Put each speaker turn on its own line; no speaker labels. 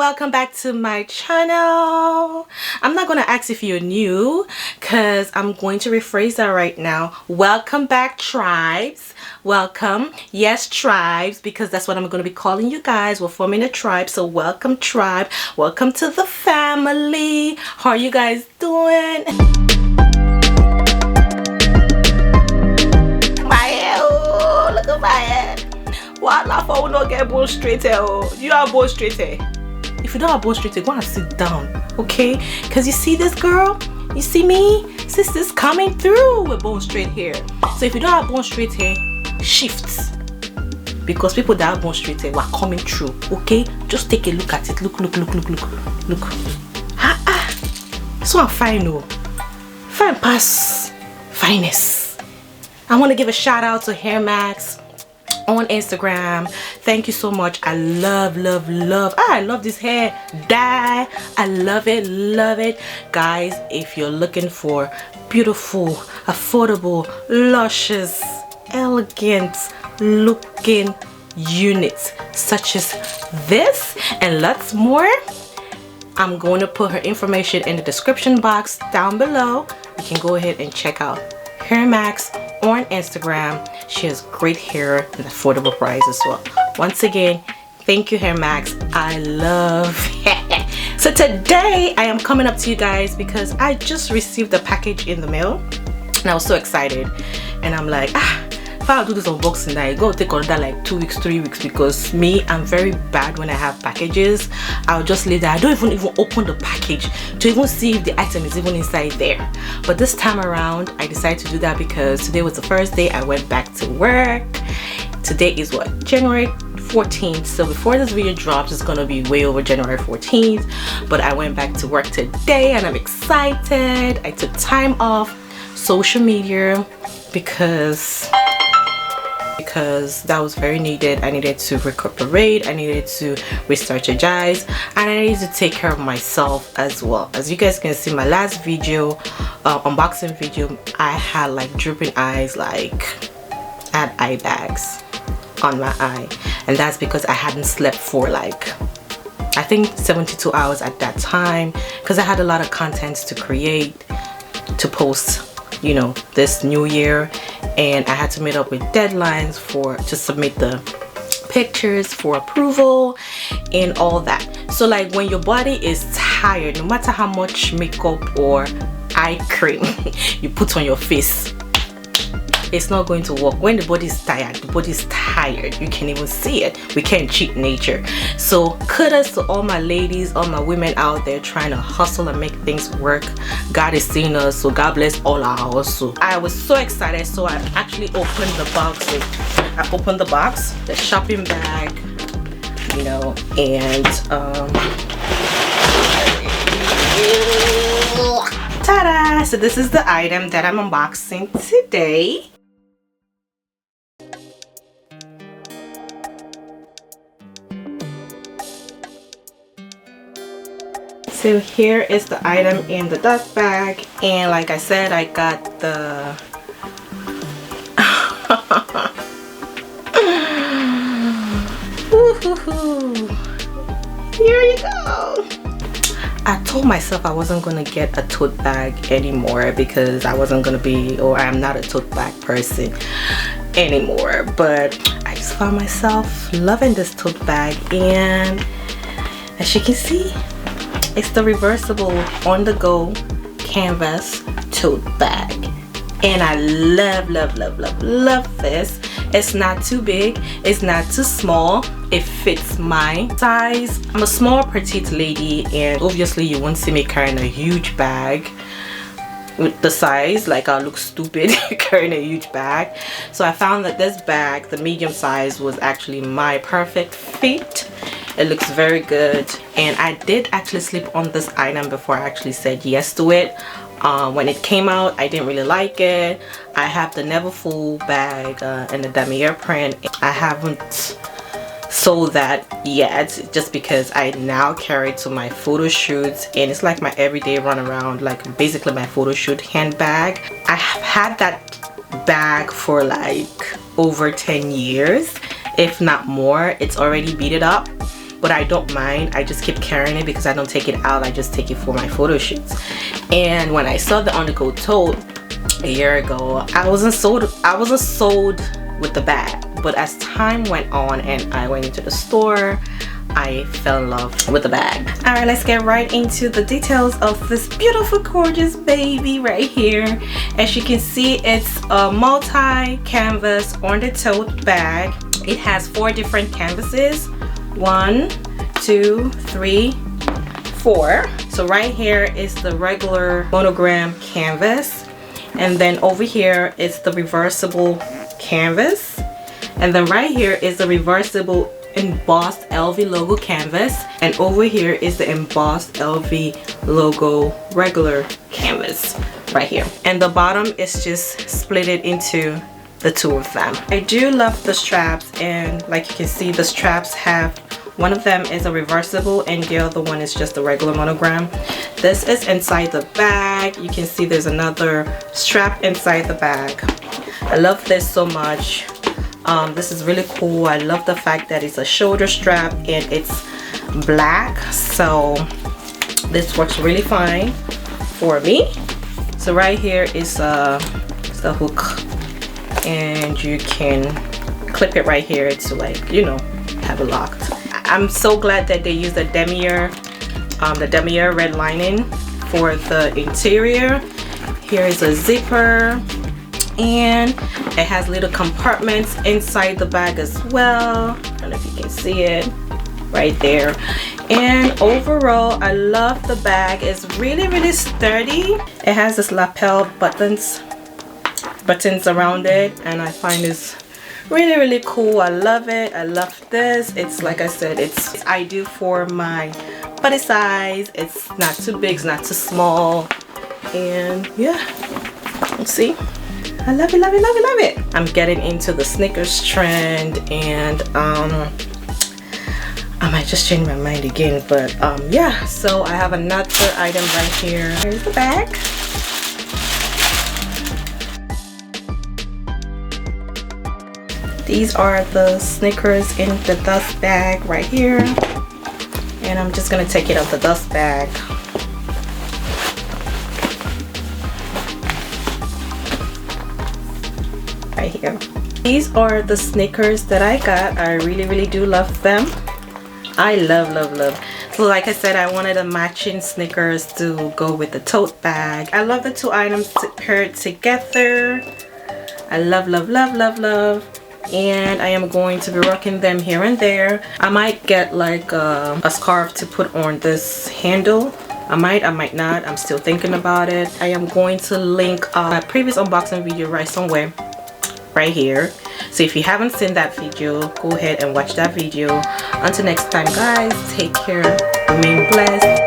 welcome back to my channel. I'm not gonna ask if you're new because I'm going to rephrase that right now. Welcome back, tribes. Welcome, yes, tribes, because that's what I'm going to be calling you guys. We're forming a tribe, so welcome, tribe. Welcome to the family. How are you guys doing? My hair, oh, look at my hair. What laugh I will not get bone straight hair. Oh, you have bone straight hair. If you don't have bone straight hair, go and sit down, okay? Because you see this girl, you see me, sister's coming through with bone straight hair. So if you don't have bone straight hair, shifts, because people that have bone straight hair were coming through, okay? Just take a look at it. Look. So I'm fine, oh, fine pass finest. I want to give a shout out to Hair Max on Instagram. Thank you so much. I love I love this hair dye. I love it guys. If you're looking for beautiful, affordable, luscious, elegant looking units such as this and lots more, I'm going to put her information in the description box down below. You can go ahead and check out Hair Max on Instagram. She has great hair and affordable price as well. Once again, thank you, Hair Max. I love it. So today I am coming up to you guys because I just received a package in the mail and I was so excited, and I'm like, if I'll do this unboxing, I go take another like 2 weeks, 3 weeks, because me, I'm very bad when I have packages. I'll just leave that. I don't even open the package to even see if the item is even inside there. But this time around, I decided to do that because today was the first day I went back to work. Today is what, January 14th. So before this video drops, it's gonna be way over January 14th. But I went back to work today and I'm excited. I took time off social media because that was very needed. I needed to recuperate, I needed to re-strategize, and I needed to take care of myself as well. As you guys can see, my last video, unboxing video, I had like drooping eyes, like I had eye bags on my eye, and that's because I hadn't slept for like, I think 72 hours at that time, because I had a lot of content to create, to post, you know, this new year, and I had to meet up with deadlines to submit the pictures for approval and all that. So like when your body is tired, no matter how much makeup or eye cream you put on your face, it's not going to work. When the body is tired, the body is tired. You can't even see it. We can't cheat nature. So kudos to all my ladies, all my women out there trying to hustle and make things work. God is seeing us, so God bless all our hustle. I was so excited, so I actually opened the box. I opened the box, the shopping bag, you know, and ta-da! So this is the item that I'm unboxing today. So here is the item in the dust bag, and like I said, I got the here you go. I told myself I wasn't gonna get a tote bag anymore because I wasn't gonna be, or I'm not a tote bag person anymore, but I just found myself loving this tote bag, and as you can see, it's the reversible on-the-go canvas tote bag, and I love this. It's not too big, it's not too small, it fits my size. I'm a small petite lady, and obviously you won't see me carrying a huge bag with the size, like I'll look stupid carrying a huge bag. So I found that this bag, the medium size, was actually my perfect fit. It looks very good, and I did actually sleep on this item before I actually said yes to it. When it came out, I didn't really like it. I have the Neverfull bag and the damier print. I haven't sold that yet, just because I now carry it to my photo shoots, and it's like my everyday run around, like basically my photo shoot handbag. I have had that bag for like over 10 years, if not more. It's already beat it up, but I don't mind. I just keep carrying it because I don't take it out. I just take it for my photo shoots. And when I saw the Undercoat Tote a year ago, I wasn't sold with the bag, but as time went on and I went into the store, I fell in love with the bag. All right, let's get right into the details of this beautiful, gorgeous baby right here. As you can see, it's a multi-canvas on the tote bag. It has 4 different canvases. 1, 2, 3, 4. So right here is the regular monogram canvas, and then over here is the reversible canvas, and then right here is the reversible embossed LV logo canvas, and over here is the embossed LV logo regular canvas right here. And the bottom is just split it into the 2 of them. I do love the straps, and like you can see, the straps have, one of them is a reversible and the other one is just a regular monogram. This is inside the bag. You can see there's another strap inside the bag. I love this so much. This is really cool. I love the fact that it's a shoulder strap and it's black, so this works really fine for me. So right here is the hook, and you can clip it right here to, like, you know, have it locked. I'm so glad that they used the demier red lining for the interior. Here is a zipper, and it has little compartments inside the bag as well. I don't know if you can see it right there. And overall, I love the bag. It's really sturdy. It has this lapel buttons around it, and I find this really cool. I love it. I love this. It's, like I said, it's ideal for my body size. It's not too big, it's not too small, and yeah, let's see. I love it. I'm getting into the sneakers trend, and I might just change my mind again, but yeah. So I have another item right here. Here's the bag. These are the sneakers in the dust bag right here, and I'm just gonna take it out the dust bag. Right here. These are the sneakers that I got. I really do love them. I love. So like I said, I wanted a matching sneakers to go with the tote bag. I love the 2 items paired together. I love. And I am going to be rocking them here and there. I might get like a scarf to put on this handle. I might not. I'm still thinking about it. I am going to link my previous unboxing video right somewhere right here. So if you haven't seen that video, go ahead and watch that video. Until next time, guys, take care, remain blessed.